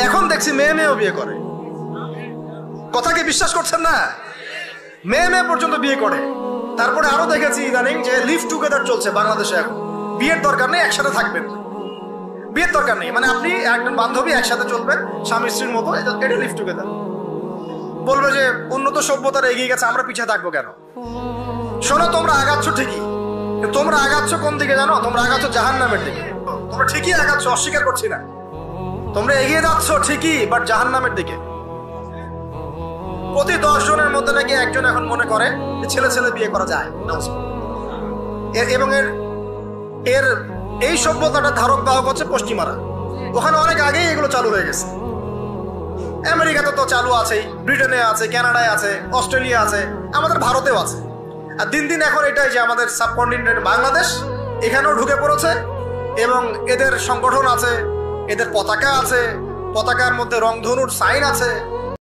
এখন দেখছি মেয়ে মেয়েও বিয়ে করে। কথা কি বিশ্বাস করছেন না? মেয়ে মেয়ে পর্যন্ত বিয়ে করে। তারপরে আরো দেখেছি ইদানিং যে লিভ টুগেদার চলছে বাংলাদেশে। এখন বিয়ের দরকার নেই, একসাথে থাকবেন, বিয়ের দরকার নেই, মানে আপনি একজন বান্ধবী একসাথে চলবেন স্বামী স্ত্রীর মতো, এটা লিভ টুগেদার। বলবে যে উন্নত সভ্যতার এগিয়ে গেছে, আমরা পিছিয়ে থাকবো কেন? শোনো, তোমরা আগাচ্ছ ঠিকই, তোমরা আগাচ্ছ কোন দিকে জানো? তোমরা আগাচ্ছ জাহান্নামের দিকে। তোমরা ঠিকই আগাচ্ছ, অস্বীকার করছি না, তোমরা এগিয়ে যাচ্ছ ঠিকই, বাট জাহান্নামের দিকে। প্রতি 10 জনের মধ্যে নাকি একজন এখন মনে করে যে ছেলে ছেলে বিয়ে করা যায়। এবং এর এই সভ্যতাটা ধারক বাহক হচ্ছে পশ্চিমারা। ওখানে অনেক আগেই এগুলো চালু হয়ে গেছে। আমেরিকাতে তো চালু আছেই, ব্রিটেনে আছে, কানাডায় আছে, অস্ট্রেলিয়া আছে, আমাদের ভারতেও আছে। আর দিন দিন এখন এটাই যে আমাদের সাবকন্টিনেন্ট বাংলাদেশ এখানেও ঢুকে পড়েছে। এবং এদের সংগঠন আছে, এদের পতাকা আছে, পতাকার মধ্যে রংধনুর সাইন আছে।